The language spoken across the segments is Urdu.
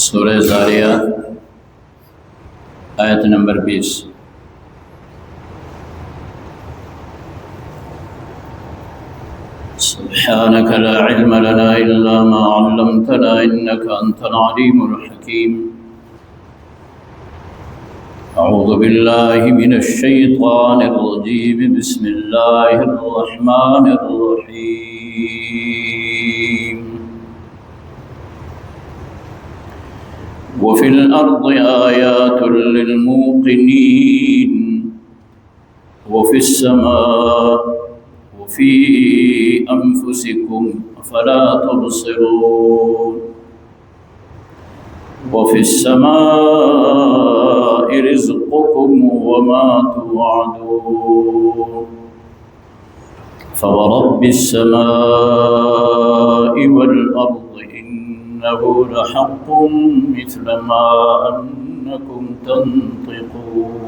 سورہ زاریات آیت نمبر 20۔ سبحانك لا علم لنا إلا ما علمتنا إنك أنت العليم الحكيم۔ أعوذ بالله من الشيطان الرجيم، بسم الله الرحمن الرحيم۔ وفي الأرض آيات للموقنين وفي السماء وفي أنفسكم أفلا تبصرون۔ وفي السماء رزقكم وما توعدون، فورب السماء والأرض إنه لحق مثل ما أنكم تنطقون۔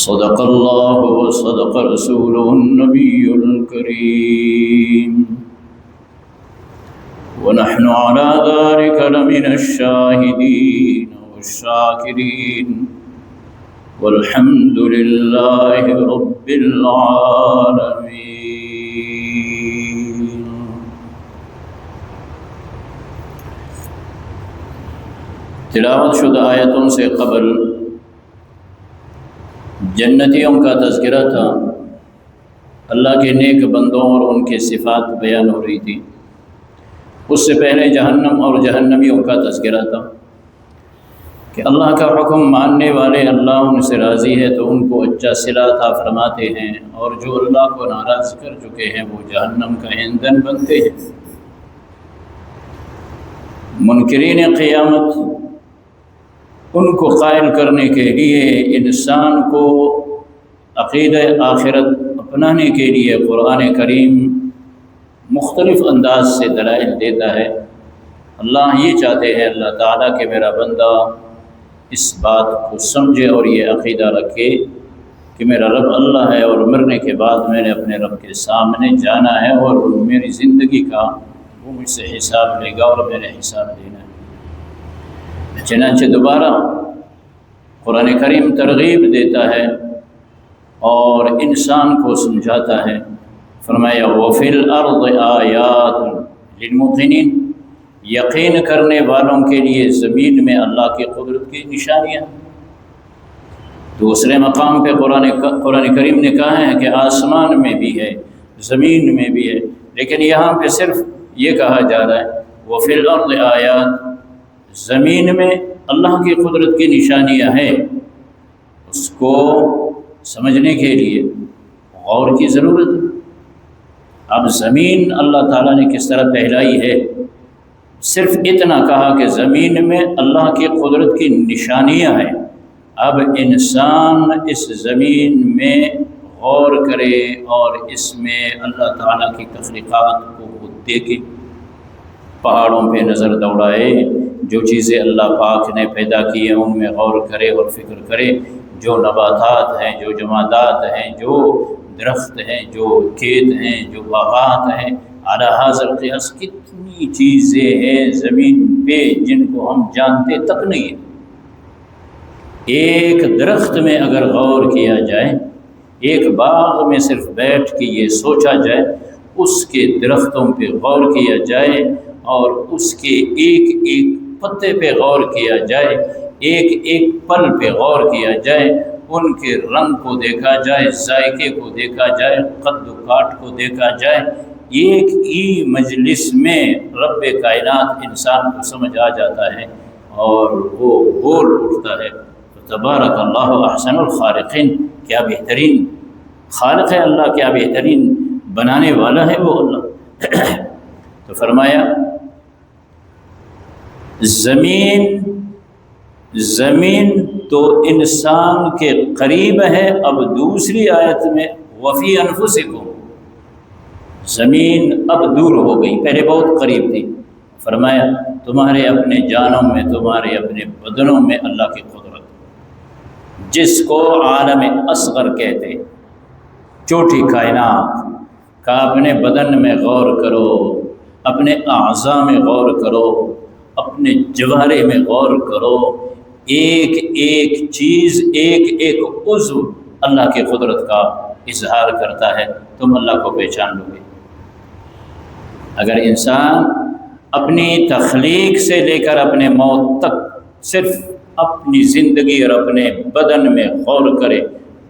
صدق الله وصدق رسوله النبي الكريم، ونحن على ذلك لمن الشاهدين والشاكرين، والحمد لله رب العالمين۔ تلاوت شدہ آیتوں سے قبل جنتیوں کا تذکرہ تھا، اللہ کے نیک بندوں اور ان کے صفات بیان ہو رہی تھی۔ اس سے پہلے جہنم اور جہنمیوں کا تذکرہ تھا کہ اللہ کا حکم ماننے والے اللہ ان سے راضی ہے تو ان کو اچھا صلہ عطا فرماتے ہیں، اور جو اللہ کو ناراض کر چکے ہیں وہ جہنم کا ایندھن بنتے ہیں۔ منکرین قیامت ان کو قائل کرنے کے لیے انسان کو عقیدہ آخرت اپنانے کے لیے قرآن کریم مختلف انداز سے دلائل دیتا ہے۔ اللہ یہ چاہتے ہیں، اللہ تعالیٰ کہ میرا بندہ اس بات کو سمجھے اور یہ عقیدہ رکھے کہ میرا رب اللہ ہے، اور مرنے کے بعد میں نے اپنے رب کے سامنے جانا ہے، اور میری زندگی کا وہ مجھ سے حساب لے گا اور میں نے حساب دینا ہے۔ چنانچہ دوبارہ قرآن کریم ترغیب دیتا ہے اور انسان کو سمجھاتا ہے۔ فرمایا وَفِي الْأَرْضِ آیات لِلْمُوقِنِينَ، یقین کرنے والوں کے لیے زمین میں اللہ کی قدرت کی نشانیاں۔ دوسرے مقام پہ قرآن کریم نے کہا ہے کہ آسمان میں بھی ہے، زمین میں بھی ہے، لیکن یہاں پہ صرف یہ کہا جا رہا ہے وَفِي الْأَرْضِ آیات، زمین میں اللہ کی قدرت کی نشانیاں ہیں۔ اس کو سمجھنے کے لیے غور کی ضرورت ہے۔ اب زمین اللہ تعالیٰ نے کس طرح پھیلائی ہے، صرف اتنا کہا کہ زمین میں اللہ کی قدرت کی نشانیاں ہیں۔ اب انسان اس زمین میں غور کرے اور اس میں اللہ تعالیٰ کی تخلیقات کو دیکھے، پہاڑوں پہ نظر دوڑائے، جو چیزیں اللہ پاک نے پیدا کی ہیں ان میں غور کرے اور فکر کرے، جو نباتات ہیں، جو جمادات ہیں، جو درخت ہیں، جو کھیت ہیں، جو باغات ہیں، اعلیٰ حاضر قیاس کتنی چیزیں ہیں زمین پہ جن کو ہم جانتے تک نہیں ہیں۔ ایک درخت میں اگر غور کیا جائے، ایک باغ میں صرف بیٹھ کے یہ سوچا جائے، اس کے درختوں پہ غور کیا جائے اور اس کے ایک ایک پتے پہ غور کیا جائے، ایک ایک پل پہ غور کیا جائے، ان کے رنگ کو دیکھا جائے، ذائقے کو دیکھا جائے، قد و کاٹ کو دیکھا جائے، ایک ہی مجلس میں رب کائنات انسان کو سمجھ آ جاتا ہے اور وہ بول اٹھتا ہے۔ تبارک اللہ احسن الخالقین، کیا بہترین خالق ہے اللہ، کیا بہترین بنانے والا ہے وہ اللہ۔ تو فرمایا زمین تو انسان کے قریب ہے۔ اب دوسری آیت میں وفی انفسکم، زمین اب دور ہو گئی، پہلے بہت قریب تھی۔ فرمایا تمہارے اپنے جانوں میں، تمہارے اپنے بدنوں میں اللہ کی قدرت، جس کو عالم اصغر کہتے، چھوٹی کائنات کا اپنے بدن میں غور کرو، اپنے اعضاء میں غور کرو، اپنے جوارے میں غور کرو، ایک ایک چیز، ایک ایک عضو اللہ کی قدرت کا اظہار کرتا ہے، تم اللہ کو پہچان لو گے۔ اگر انسان اپنی تخلیق سے لے کر اپنے موت تک صرف اپنی زندگی اور اپنے بدن میں غور کرے،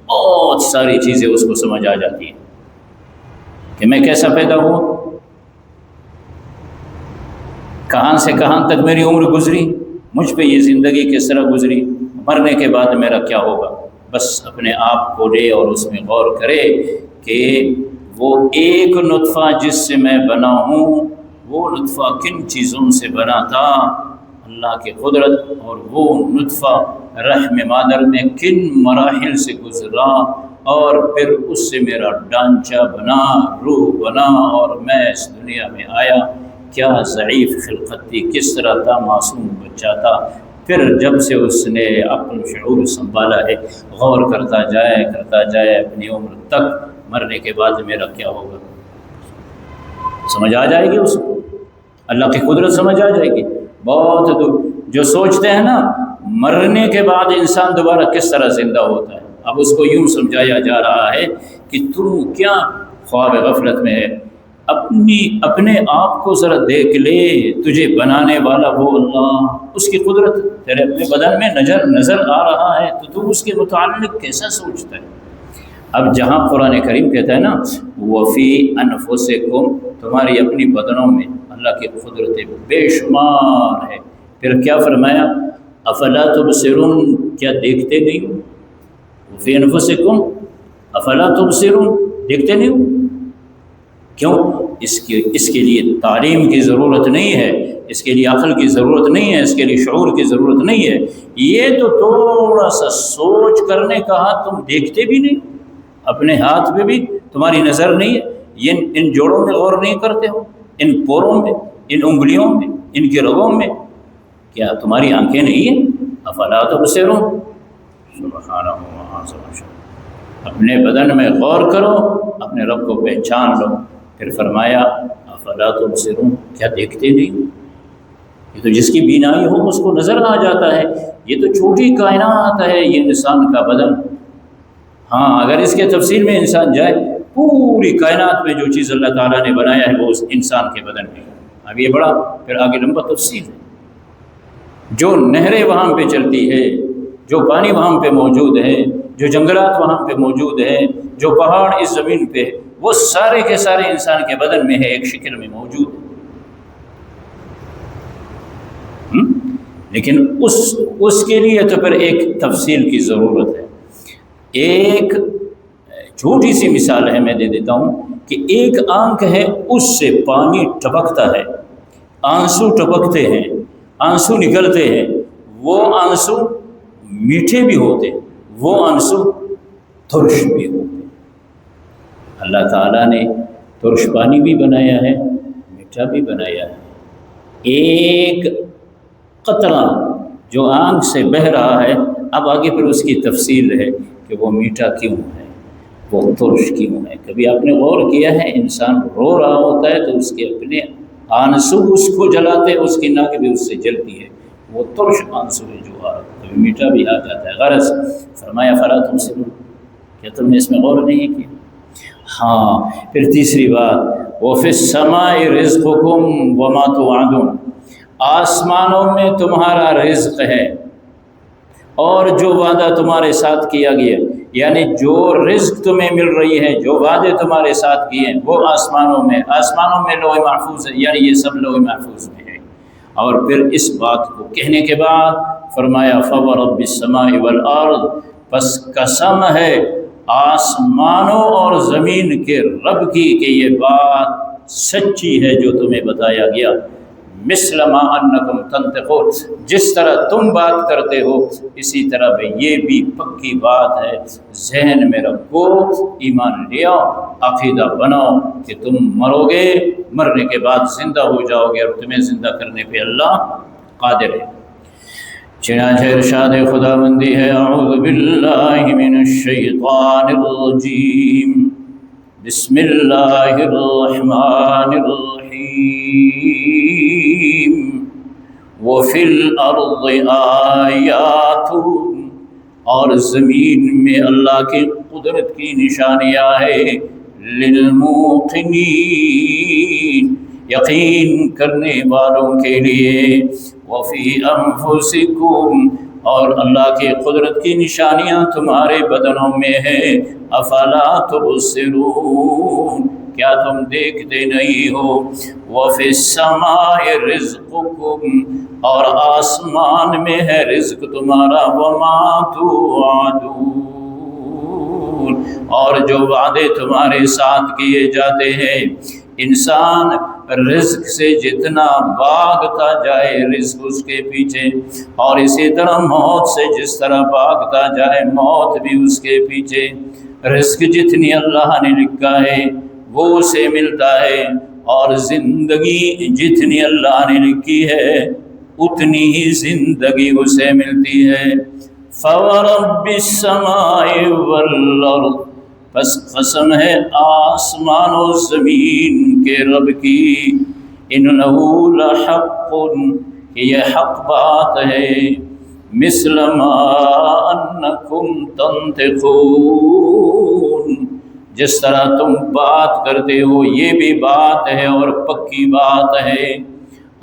بہت ساری چیزیں اس کو سمجھ آ جاتی ہیں کہ میں کیسا پیدا ہوا، کہاں سے کہاں تک میری عمر گزری، مجھ پہ یہ زندگی کس طرح گزری، مرنے کے بعد میرا کیا ہوگا۔ بس اپنے آپ کو لے اور اس میں غور کرے کہ وہ ایک نطفہ جس سے میں بنا ہوں، وہ نطفہ کن چیزوں سے بنا تھا، اللہ کی قدرت، اور وہ نطفہ رحم مادر میں کن مراحل سے گزرا، اور پھر اس سے میرا ڈھانچہ بنا، روح بنا، اور میں اس دنیا میں آیا۔ کیا ضعیف خلقت تھی، کس طرح تھا، معصوم بچہ تھا۔ پھر جب سے اس نے عقل شعور سنبھالا ہے، غور کرتا جائے اپنی عمر تک، مرنے کے بعد میرا کیا ہوگا، سمجھ آ جائے گی اس کو، اللہ کی قدرت سمجھ آ جائے گی۔ بہت جو سوچتے ہیں نا مرنے کے بعد انسان دوبارہ کس طرح زندہ ہوتا ہے، اب اس کو یوں سمجھایا جا رہا ہے کہ تو کیا خواب غفلت میں ہے، اپنے آپ کو ذرا دیکھ لے، تجھے بنانے والا وہ اللہ، اس کی قدرت تیرے اپنے بدن میں نظر آ رہا ہے، تو اس کے متعلق کیسا سوچتا ہے۔ اب جہاں قرآن کریم کہتا ہے نا وفی انفسکم، تمہاری اپنی بدنوں میں اللہ کی قدرت بے شمار ہے، پھر کیا فرمایا، افلا تبصرون، کیا دیکھتے نہیں ہو، وفی انفسکم افلا تبصرون، دیکھتے نہیں ہو۔ کیوں؟ اس کے لیے تعلیم کی ضرورت نہیں ہے، اس کے لیے عقل کی ضرورت نہیں ہے، اس کے لیے شعور کی ضرورت نہیں ہے، یہ تو تھوڑا سا سوچ کرنے کا ہاتھ، تم دیکھتے بھی نہیں، اپنے ہاتھ پہ بھی تمہاری نظر نہیں ہے، ان جوڑوں میں غور نہیں کرتے ہو، ان پوروں میں، ان انگلیوں میں، ان کے رگوں میں، کیا تمہاری آنکھیں نہیں ہیں؟ افلا تبصرون، سبحانہ وتعالی، اپنے بدن میں غور کرو، اپنے رب کو پہچان لو۔ پھر فرمایا افلا تبصرون، کیا دیکھتے نہیں؟ یہ تو جس کی بینائی ہو اس کو نظر آ جاتا ہے، یہ تو چھوٹی کائنات ہے یہ انسان کا بدن، ہاں اگر اس کے تفصیل میں انسان جائے، پوری کائنات میں جو چیز اللہ تعالیٰ نے بنایا ہے وہ اس انسان کے بدن میں ہے۔ اب یہ بڑا پھر آگے لمبا تفصیل ہے، جو نہریں وہاں پہ چلتی ہے، جو پانی وہاں پہ موجود ہے، جو جنگلات وہاں پہ موجود ہیں، جو پہاڑ اس زمین پہ، وہ سارے کے سارے انسان کے بدن میں ہے، ایک شکل میں موجود ہے۔ لیکن اس کے لیے تو پھر ایک تفصیل کی ضرورت ہے۔ ایک چھوٹی سی مثال ہے، میں دے دیتا ہوں کہ ایک آنکھ ہے، اس سے پانی ٹپکتا ہے، آنسو ٹپکتے ہیں، آنسو نکلتے ہیں، وہ آنسو میٹھے بھی ہوتے، وہ آنسو ترش بھی ہوتے۔ اللہ تعالیٰ نے ترش پانی بھی بنایا ہے، میٹھا بھی بنایا ہے۔ ایک قطرہ جو آنکھ سے بہہ رہا ہے، اب آگے پھر اس کی تفصیل ہے کہ وہ میٹھا کیوں ہے، وہ ترش کیوں ہے۔ کبھی آپ نے غور کیا ہے انسان رو رہا ہوتا ہے تو اس کے اپنے آنسو اس کو جلاتے ہیں، اس کی ناک بھی اس سے جلتی ہے، وہ ترش آنسو ہے جو کبھی میٹھا بھی آ جاتا ہے۔ غرض فرمایا فلا تبصرون، کیا تم نے اس میں غور نہیں کیا؟ ہاں، پھر تیسری بات وفی السماء رزقکم وما توعدون، آسمانوں میں تمہارا رزق ہے اور جو وعدہ تمہارے ساتھ کیا گیا، یعنی جو رزق تمہیں مل رہی ہے، جو وعدے تمہارے ساتھ کیے ہیں وہ آسمانوں میں لوح محفوظ ہے، یعنی یہ سب لوح محفوظ میں ہے۔ اور پھر اس بات کو کہنے کے بعد فرمایا فورب السماء والارض، پس قسم ہے آسمانوں اور زمین کے رب کی کہ یہ بات سچی ہے جو تمہیں بتایا گیا، مثل ما انکم تنطقون، جس طرح تم بات کرتے ہو اسی طرح بھی یہ بھی پکی بات ہے، ذہن میں رکھو، ایمان لے آؤ، عقیدہ بناؤ کہ تم مرو گے، مرنے کے بعد زندہ ہو جاؤ گے، اور تمہیں زندہ کرنے پہ اللہ قادر ہے۔ چنانچہ ارشاد خدا بندی ہے اعوذ باللہ من الشیطان الرجیم، بسم اللہ الرحمن الرحیم، الرحیم وفی الارض آیات، اور زمین میں اللہ کی قدرت کی نشانیاں ہے للموقنین، یقین کرنے والوں کے لیے، وفی انفسکم، اور اللہ کی قدرت کی نشانیاں تمہارے بدنوں میں ہیں، افلا تبصرون، کیا تم دیکھتے نہیں ہو، وفی السماء رزقکم، اور آسمان میں ہے رزق تمہارا، وما توعدون، اور جو وعدے تمہارے ساتھ کیے جاتے ہیں۔ انسان رزق سے جتنا بھاگتا جائے رزق اس کے پیچھے، اور اسی طرح موت سے جس طرح بھاگتا جائے موت بھی اس کے پیچھے۔ رزق جتنی اللہ نے لکھا ہے وہ اسے ملتا ہے، اور زندگی جتنی اللہ نے لکھی ہے اتنی ہی زندگی اسے ملتی ہے۔ فَوَرَبِّ السَّمَاءِ وَالْأَرْضِ، پس قسم ہے آسمان و زمین کے رب کی، اِنَّهُ لَحَقٌّ، کہ یہ حق بات ہے، مِثْلَ مَا أَنَّكُمْ تَنطِقُونَ، جس طرح تم بات کرتے ہو یہ بھی بات ہے اور پکی بات ہے۔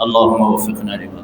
اللہم وفقنا لما